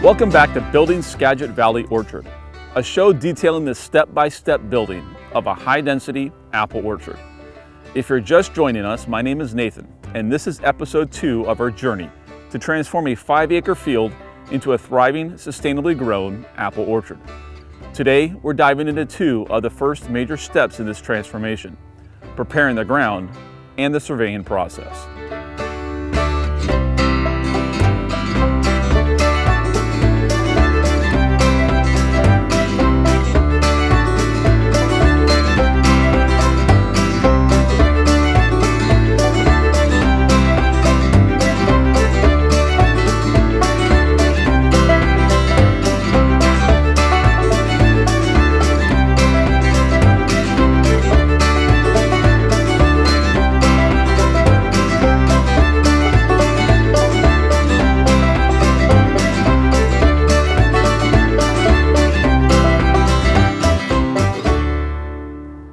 Welcome back to Building Skagit Valley Orchard, a show detailing the step-by-step building of a high-density apple orchard. If you're just joining us, my name is Nathan, and this is episode 2 of our journey to transform a 5-acre field into a thriving, sustainably grown apple orchard. Today, we're diving into 2 of the first major steps in this transformation: preparing the ground and the surveying process.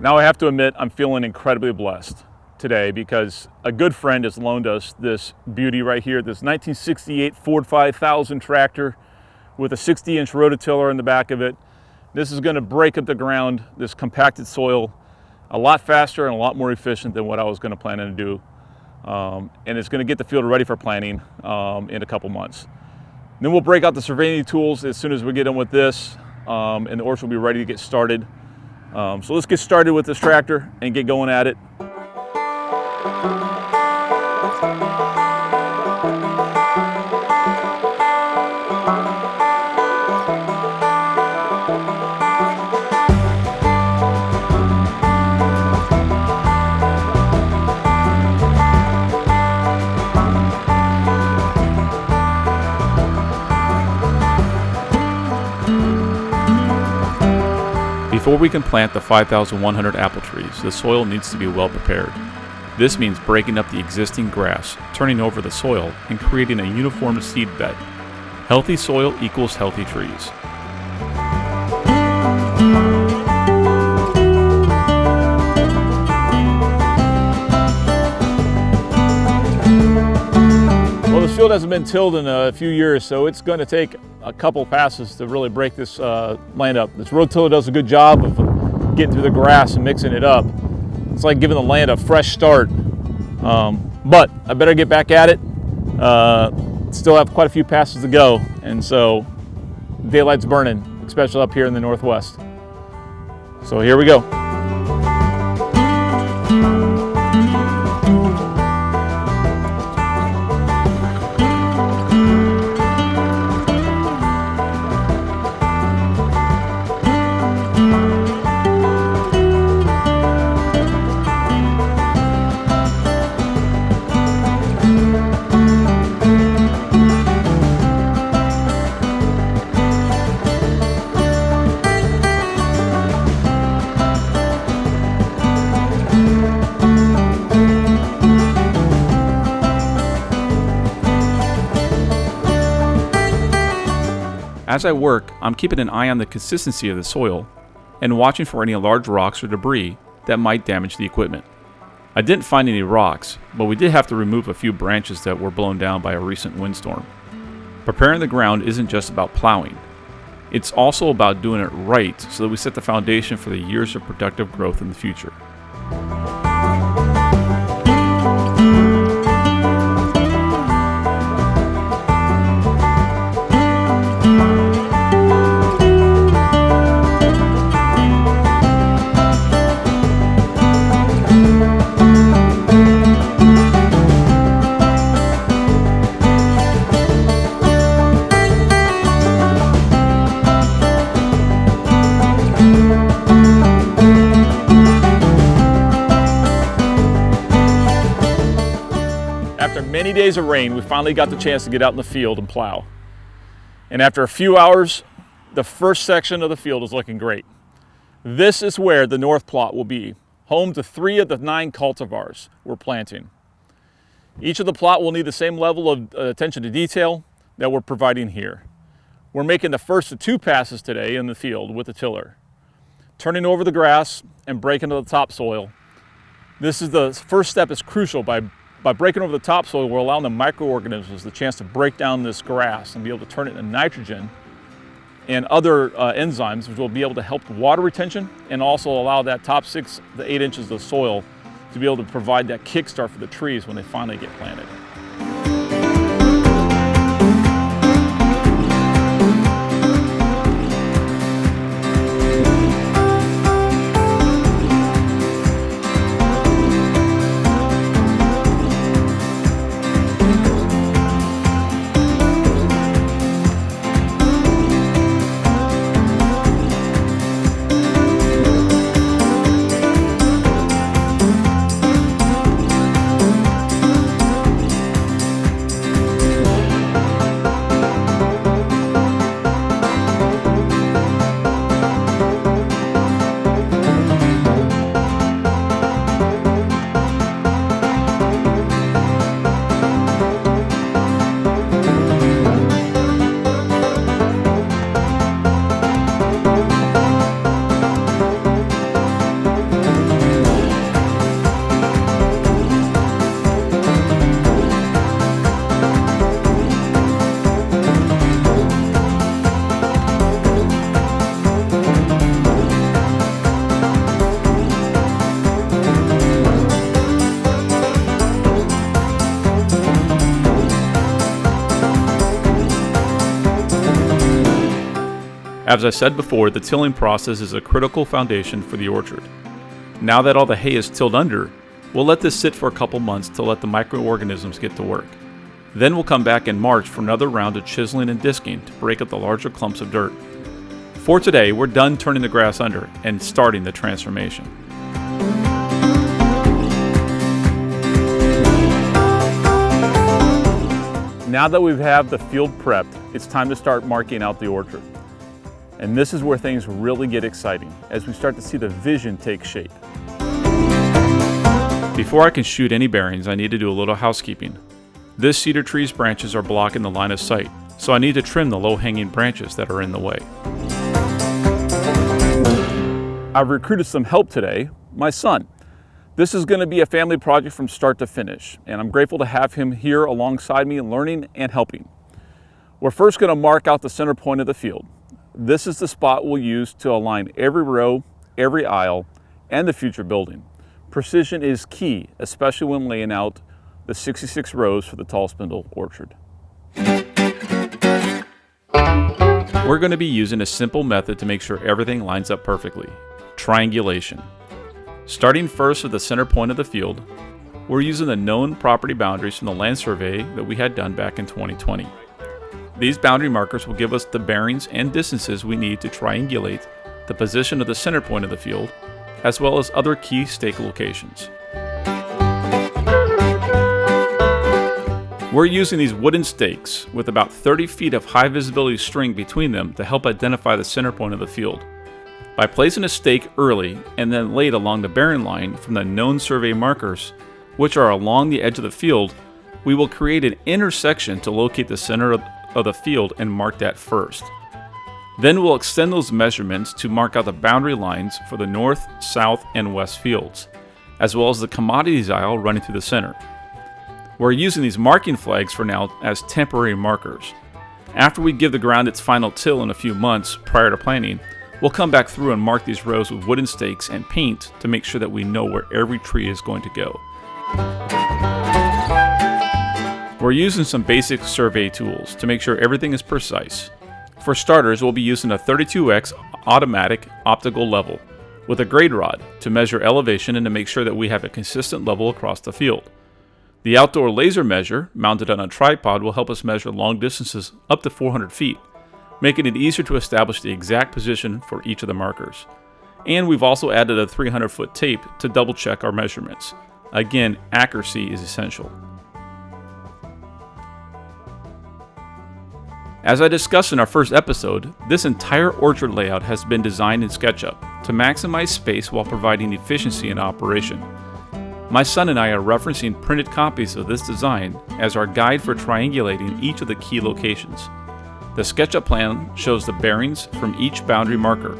Now I have to admit, I'm feeling incredibly blessed today because a good friend has loaned us this beauty right here, this 1968 Ford 5000 tractor with a 60-inch rototiller in the back of it. This is going to break up the ground, this compacted soil, a lot faster and a lot more efficient than what I was going to plan to do. And it's going to get the field ready for planting in a couple months. Then we'll break out the surveying tools as soon as we get done with this, and the orchard will be ready to get started. So let's get started with this tractor and get going at it. Before we can plant the 5,100 apple trees, the soil needs to be well prepared. This means breaking up the existing grass, turning over the soil, and creating a uniform seed bed. Healthy soil equals healthy trees. Well, this field hasn't been tilled in a few years, so it's going to take a couple passes to really break this land up. This rototiller does a good job of getting through the grass and mixing it up. It's like giving the land a fresh start. But I better get back at it. Still have quite a few passes to go, and so daylight's burning, especially up here in the northwest. So here we go. As I work, I'm keeping an eye on the consistency of the soil and watching for any large rocks or debris that might damage the equipment. I didn't find any rocks, but we did have to remove a few branches that were blown down by a recent windstorm. Preparing the ground isn't just about plowing. It's also about doing it right so that we set the foundation for the years of productive growth in the future. After many days of rain, we finally got the chance to get out in the field and plow. And after a few hours, the first section of the field is looking great. This is where the north plot will be, home to 3 of the 9 cultivars we're planting. Each of the plot will need the same level of attention to detail that we're providing here. We're making the first of 2 passes today in the field with the tiller, turning over the grass and breaking into the topsoil. This is the first step is crucial by By breaking over the topsoil, we're allowing the microorganisms the chance to break down this grass and be able to turn it into nitrogen and other enzymes, which will be able to help water retention and also allow that top 6 to 8 inches of soil to be able to provide that kickstart for the trees when they finally get planted. As I said before, the tilling process is a critical foundation for the orchard. Now that all the hay is tilled under, we'll let this sit for a couple months to let the microorganisms get to work. Then we'll come back in March for another round of chiseling and disking to break up the larger clumps of dirt. For today, we're done turning the grass under and starting the transformation. Now that we have the field prepped, it's time to start marking out the orchard. And this is where things really get exciting, as we start to see the vision take shape. Before I can shoot any bearings, I need to do a little housekeeping. This cedar tree's branches are blocking the line of sight, so I need to trim the low-hanging branches that are in the way. I've recruited some help today, my son. This is going to be a family project from start to finish, and I'm grateful to have him here alongside me, learning and helping. We're first going to mark out the center point of the field. This is the spot we'll use to align every row, every aisle, and the future building. Precision is key, especially when laying out the 66 rows for the tall spindle orchard. We're going to be using a simple method to make sure everything lines up perfectly: triangulation. Starting first with the center point of the field, we're using the known property boundaries from the land survey that we had done back in 2020. These boundary markers will give us the bearings and distances we need to triangulate the position of the center point of the field, as well as other key stake locations. We're using these wooden stakes with about 30 feet of high visibility string between them to help identify the center point of the field. By placing a stake early and then laid along the bearing line from the known survey markers, which are along the edge of the field, we will create an intersection to locate the center of the field and mark that first. Then we'll extend those measurements to mark out the boundary lines for the north, south, and west fields, as well as the commodities aisle running through the center. We're using these marking flags for now as temporary markers. After we give the ground its final till in a few months prior to planting, we'll come back through and mark these rows with wooden stakes and paint to make sure that we know where every tree is going to go. We're using some basic survey tools to make sure everything is precise. For starters, we'll be using a 32x automatic optical level with a grade rod to measure elevation and to make sure that we have a consistent level across the field. The outdoor laser measure, mounted on a tripod, will help us measure long distances up to 400 feet, making it easier to establish the exact position for each of the markers. And we've also added a 300-foot tape to double check our measurements. Again, accuracy is essential. As I discussed in our first episode, this entire orchard layout has been designed in SketchUp to maximize space while providing efficiency in operation. My son and I are referencing printed copies of this design as our guide for triangulating each of the key locations. The SketchUp plan shows the bearings from each boundary marker.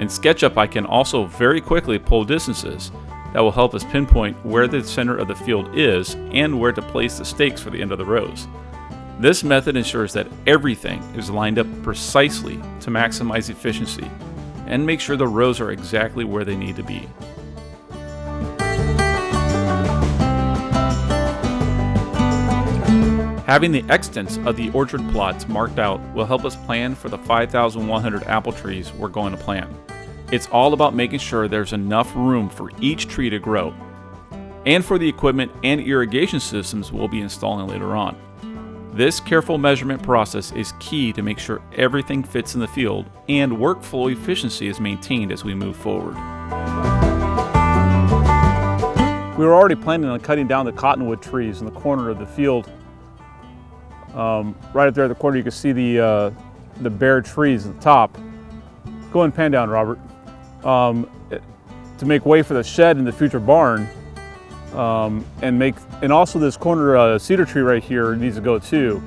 In SketchUp, I can also very quickly pull distances that will help us pinpoint where the center of the field is and where to place the stakes for the end of the rows. This method ensures that everything is lined up precisely to maximize efficiency and make sure the rows are exactly where they need to be. Having the extents of the orchard plots marked out will help us plan for the 5,100 apple trees we're going to plant. It's all about making sure there's enough room for each tree to grow, and for the equipment and irrigation systems we'll be installing later on. This careful measurement process is key to make sure everything fits in the field and workflow efficiency is maintained as we move forward. We were already planning on cutting down the cottonwood trees in the corner of the field. Right up there at the corner, you can see the bare trees at the top. Go and pan down, Robert. To make way for the shed in the future barn, and also this corner cedar tree right here needs to go too.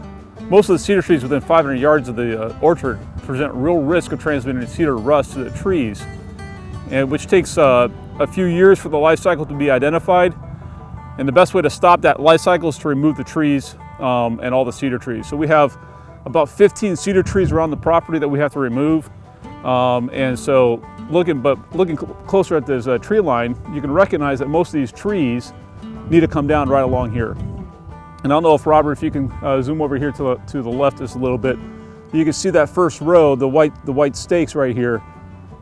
Most of the cedar trees within 500 yards of the orchard present real risk of transmitting cedar rust to the trees, and which takes a few years for the life cycle to be identified. And the best way to stop that life cycle is to remove the trees and all the cedar trees. So we have about 15 cedar trees around the property that we have to remove. And so looking closer at this tree line, you can recognize that most of these trees need to come down right along here. And I don't know if Robert, if you can zoom over here to the left just a little bit, you can see that first row, the white stakes right here,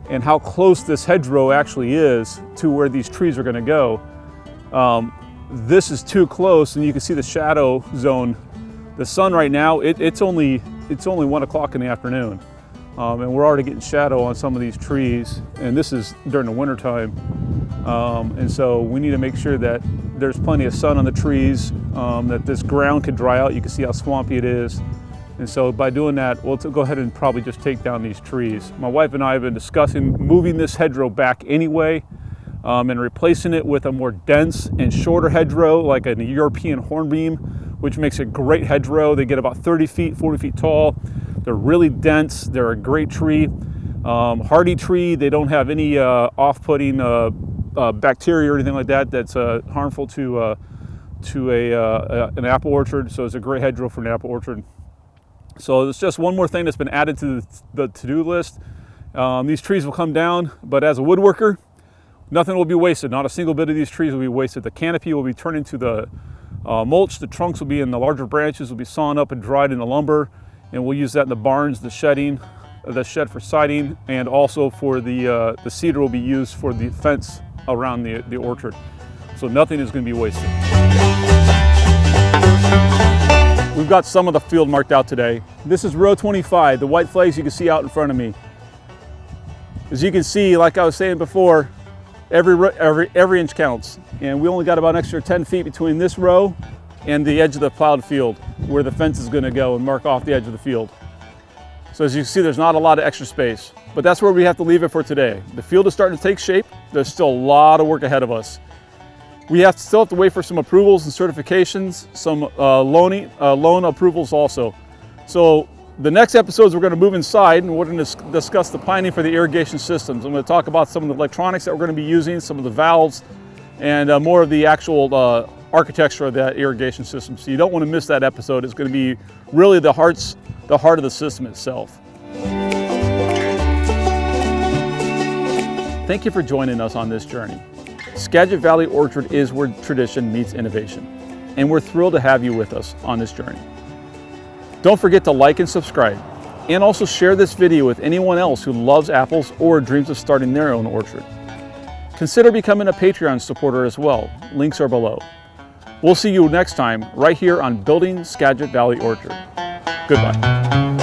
and how close this hedgerow actually is to where these trees are going to go. This is too close, and you can see the shadow zone. The sun right now, it's only 1 o'clock in the afternoon, and we're already getting shadow on some of these trees, and this is during the winter time. And so we need to make sure that there's plenty of sun on the trees, that this ground can dry out. You can see how swampy it is. And so by doing that, we'll go ahead and probably just take down these trees. My wife and I have been discussing moving this hedgerow back anyway, and replacing it with a more dense and shorter hedgerow, like a European hornbeam, which makes a great hedgerow. They get about 30 feet, 40 feet tall. They're really dense. They're a great tree. Hardy tree. They don't have any off-putting bacteria or anything like that that's harmful to an apple orchard. So it's a great hedgerow for an apple orchard. So it's just one more thing that's been added to the to-do list. These trees will come down, but as a woodworker, nothing will be wasted. Not a single bit of these trees will be wasted. The canopy will be turned into the mulch. The trunks will be in the larger branches, will be sawn up and dried into lumber, and we'll use that in the barns, the shed for siding, and also for the cedar will be used for the fence around the orchard. So nothing is going to be wasted. We've got some of the field marked out today. This is row 25, the white flags you can see out in front of me. As you can see, like I was saying before, every inch counts. And we only got about an extra 10 feet between this row and the edge of the plowed field where the fence is going to go and mark off the edge of the field. So as you can see, there's not a lot of extra space, but that's where we have to leave it for today. The field is starting to take shape. There's still a lot of work ahead of us. We still have to wait for some approvals and certifications, some loan approvals also. So the next episodes, we're going to move inside and we're going to discuss the planning for the irrigation systems. I'm going to talk about some of the electronics that we're going to be using, some of the valves, and more of the actual architecture of that irrigation system. So you don't want to miss that episode. It's going to be really the heart of the system itself. Thank you for joining us on this journey. Skagit Valley Orchard is where tradition meets innovation, and we're thrilled to have you with us on this journey. Don't forget to like and subscribe, and also share this video with anyone else who loves apples or dreams of starting their own orchard. Consider becoming a Patreon supporter as well. Links are below. We'll see you next time right here on Building Skagit Valley Orchard. Goodbye.